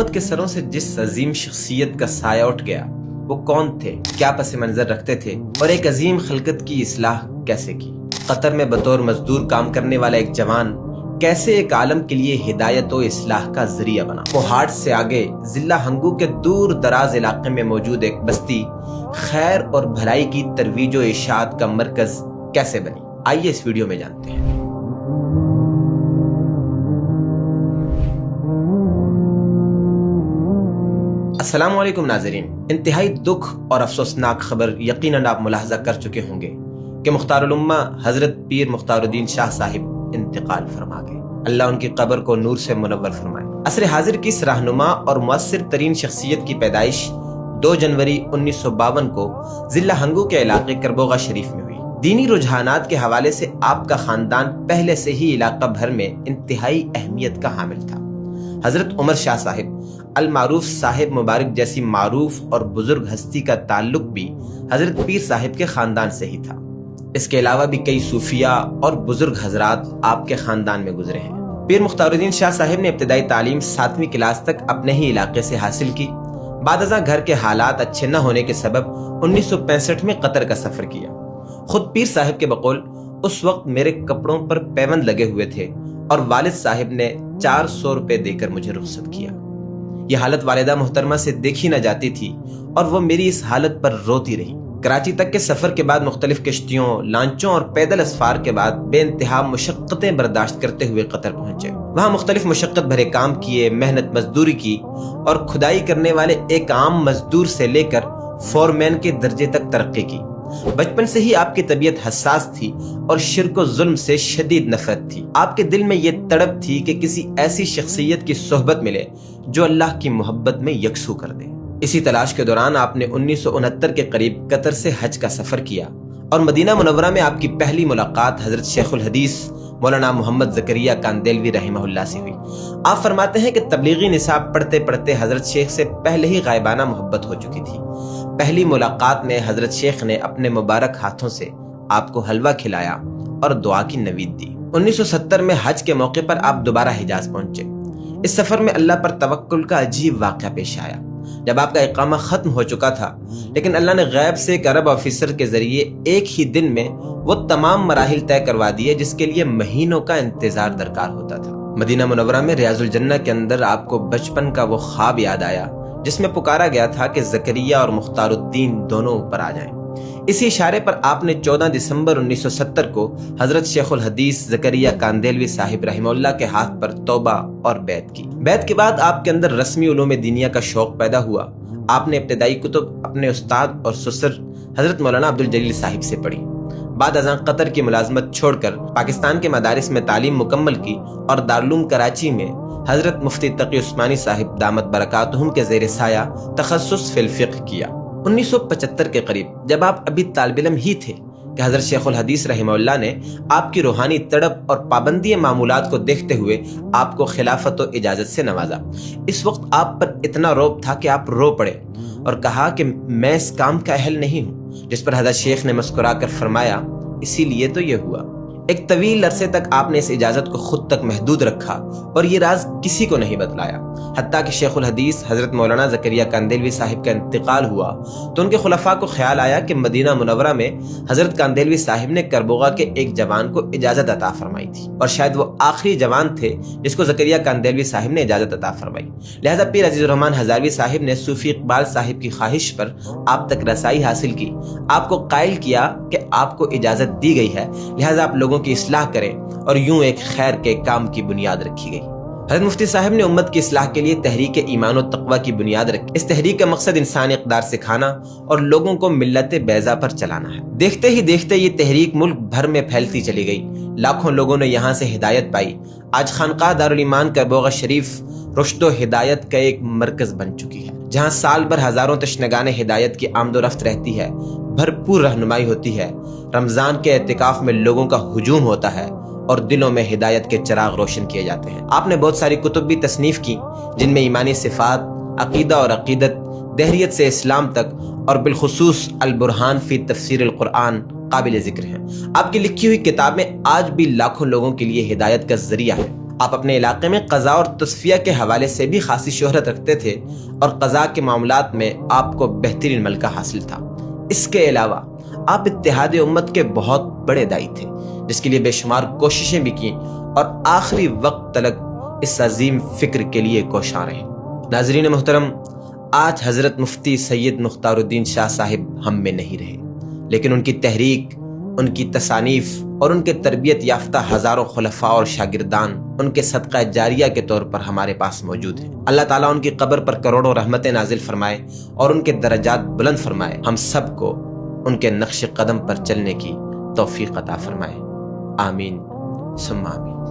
امت کے سروں سے جس عظیم شخصیت کا سایہ اٹھ گیا وہ کون تھے، کیا پس منظر رکھتے تھے اور ایک عظیم خلقت کی اصلاح کیسے کی؟ قطر میں بطور مزدور کام کرنے والا ایک جوان کیسے ایک عالم کے لیے ہدایت و اصلاح کا ذریعہ بنا؟ پہاڑ سے آگے ضلع ہنگو کے دور دراز علاقے میں موجود ایک بستی خیر اور بھلائی کی ترویج و اشاعت کا مرکز کیسے بنی؟ آئیے اس ویڈیو میں جانتے ہیں۔ السلام علیکم ناظرین، انتہائی دکھ اور افسوسناک خبر یقیناً آپ ملاحظہ کر چکے ہوں گے کہ مختار الامہ حضرت پیر مختار الدین شاہ صاحب انتقال فرما گئے۔ اللہ ان کی قبر کو نور سے منور فرمائے۔ عصر حاضر کی اس رہنما اور مؤثر ترین شخصیت کی پیدائش 2 جنوری 1952 کو ضلع ہنگو کے علاقے کربوغا شریف میں ہوئی۔ دینی رجحانات کے حوالے سے آپ کا خاندان پہلے سے ہی علاقہ بھر میں انتہائی اہمیت کا حامل تھا۔ حضرت عمر شاہ صاحب المعروف صاحب مبارک جیسی معروف اور بزرگ ہستی کا تعلق بھی حضرت پیر صاحب کے خاندان سے ہی تھا۔ اس کے علاوہ بھی کئی صوفیاء اور بزرگ حضرات آپ کے خاندان میں گزرے ہیں۔ پیر مختار الدین شاہ صاحب نے ابتدائی تعلیم 7ویں کلاس تک اپنے ہی علاقے سے حاصل کی۔ بعد ازاں گھر کے حالات اچھے نہ ہونے کے سبب 1965 میں قطر کا سفر کیا۔ خود پیر صاحب کے بقول اس وقت میرے کپڑوں پر پیوند لگے ہوئے تھے اور والد صاحب نے 400 روپے دے کر مجھے رخصت کیا۔ یہ حالت والدہ محترمہ سے دیکھی نہ جاتی تھی اور وہ میری اس حالت پر روتی رہی۔ کراچی تک کے سفر کے بعد مختلف کشتیوں، لانچوں اور پیدل اسفار کے بعد بے انتہا مشقتیں برداشت کرتے ہوئے قطر پہنچے۔ وہاں مختلف مشقت بھرے کام کیے، محنت مزدوری کی اور کھدائی کرنے والے ایک عام مزدور سے لے کر فورمین کے درجے تک ترقی کی۔ بچپن سے ہی آپ کی طبیعت حساس تھی اور شرک و ظلم سے شدید نفرت تھی۔ آپ کے دل میں یہ تڑپ تھی کہ کسی ایسی شخصیت کی صحبت ملے جو اللہ کی محبت میں یکسو کر دے۔ اسی تلاش کے دوران آپ نے 1969 کے قریب قطر سے حج کا سفر کیا اور مدینہ منورہ میں آپ کی پہلی ملاقات حضرت شیخ الحدیث مولانا محمد زکریہ کاندیلوی رحمہ اللہ سے ہوئی۔ آپ فرماتے ہیں کہ تبلیغی نصاب پڑھتے پڑھتے حضرت شیخ سے پہلے ہی غائبانہ محبت ہو چکی تھی۔ پہلی ملاقات میں حضرت شیخ نے اپنے مبارک ہاتھوں سے آپ کو حلوہ کھلایا اور دعا کی نوید دی۔ 1970 میں حج کے موقع پر آپ دوبارہ حجاز پہنچے۔ اس سفر میں اللہ پر توکل کا عجیب واقعہ پیش آیا۔ جب آپ کا اقامہ ختم ہو چکا تھا لیکن اللہ نے غیب سے ایک عرب آفیسر کے ذریعے ایک ہی دن میں وہ تمام مراحل طے کروا دیے جس کے لیے مہینوں کا انتظار درکار ہوتا تھا۔ مدینہ منورہ میں ریاض الجنہ کے اندر آپ کو بچپن کا وہ خواب یاد آیا جس میں پکارا گیا تھا کہ زکریا اور مختار الدین دونوں اوپر آ جائیں۔ اسی اشارے پر آپ نے 14 دسمبر 1970 کو حضرت شیخ الحدیث زکریا کاندیلوی صاحب رحمہ اللہ کے ہاتھ پر توبہ اور بیعت کی۔ بیعت کے بعد آپ کے اندر رسمی علوم دینیہ کا شوق پیدا ہوا۔ آپ نے ابتدائی کتب اپنے استاد اور سسر حضرت مولانا عبدالجلیل صاحب سے پڑھی۔ بعد ازاں قطر کی ملازمت چھوڑ کر پاکستان کے مدارس میں تعلیم مکمل کی اور دارالعلوم کراچی میں حضرت مفتی تقی عثمانی صاحب دامت برکاتہم کے زیر سایہ تخصص فی الفقہ کیا۔ 1975 کے قریب جب آپ ابھی طالب علم ہی تھے کہ حضرت شیخ الحدیث رحمہ اللہ نے آپ کی روحانی تڑپ اور پابندی معمولات کو دیکھتے ہوئے آپ کو خلافت و اجازت سے نوازا۔ اس وقت آپ پر اتنا رعب تھا کہ آپ رو پڑے اور کہا کہ میں اس کام کا اہل نہیں ہوں، جس پر حضرت شیخ نے مسکرا کر فرمایا اسی لیے تو یہ ہوا۔ ایک طویل عرصے تک آپ نے اس اجازت کو خود تک محدود رکھا اور یہ راز کسی کو نہیں بتلایا۔ حتیٰ کہ شیخ الحدیث حضرت مولانا زکریا کاندیلوی صاحب کا انتقال ہوا تو ان کے خلفاء کو خیال آیا کہ مدینہ منورہ میں حضرت کاندیلوی صاحب نے کربوغا کے ایک جوان کو اجازت عطا فرمائی تھی اور شاید وہ آخری جوان تھے جس کو زکریا کاندیلوی صاحب نے اجازت عطا فرمائی۔ لہذا پیر عزیز الرحمن ہزاروی صاحب نے صوفی اقبال صاحب کی خواہش پر آپ تک رسائی حاصل کی، آپ کو قائل کیا کہ آپ کو اجازت دی گئی ہے، لہذا آپ لوگوں کی اصلاح کریں، اور یوں ایک خیر کے کام کی بنیاد رکھی گئی۔ حضرت مفتی صاحب نے امت کی اصلاح کے لیے تحریک ایمان و تقوی کی بنیاد رکھی۔ اس تحریک کا مقصد انسانی اقدار سکھانا اور لوگوں کو ملت بیضا پر چلانا ہے۔ دیکھتے ہی دیکھتے یہ تحریک ملک بھر میں پھیلتی چلی گئی، لاکھوں لوگوں نے یہاں سے ہدایت پائی۔ آج خانقاہ دارالایمان کربوغا شریف رشد و ہدایت کا ایک مرکز بن چکی ہے، جہاں سال بھر ہزاروں تشنگان ہدایت کی آمد و رفت رہتی ہے، بھرپور رہنمائی ہوتی ہے۔ رمضان کے اعتکاف میں لوگوں کا ہجوم ہوتا ہے اور دلوں میں ہدایت کے چراغ روشن کیے جاتے ہیں۔ آپ نے بہت ساری کتب بھی تصنیف کی جن میں ایمانی صفات، عقیدہ اور عقیدت، دہریت سے اسلام تک اور بالخصوص البرہان فی تفسیر القرآن قابل ذکر ہیں۔ آپ کی لکھی ہوئی کتابیں آج بھی لاکھوں لوگوں کے لیے ہدایت کا ذریعہ ہے۔ آپ اپنے علاقے میں قضاء اور تصفیہ کے حوالے سے بھی خاصی شہرت رکھتے تھے اور قضاء کے معاملات میں آپ کو بہترین ملکہ حاصل تھا۔ اس کے علاوہ آپ اتحاد امت کے بہت بڑے داعی تھے، جس کے لیے بے شمار کوششیں بھی کیں اور آخری وقت تلک اس عظیم فکر کے لیے کوشاں رہے۔ ناظرین محترم، آج حضرت مفتی سید مختار الدین شاہ صاحب ہم میں نہیں رہے، لیکن ان کی تحریک، ان کی تصانیف اور ان کے تربیت یافتہ ہزاروں خلفاء اور شاگردان ان کے صدقہ جاریہ کے طور پر ہمارے پاس موجود ہیں۔ اللہ تعالیٰ ان کی قبر پر کروڑوں رحمتیں نازل فرمائے اور ان کے درجات بلند فرمائے۔ ہم سب کو ان کے نقش قدم پر چلنے کی توفیق عطا فرمائے۔ آمین ثم آمین۔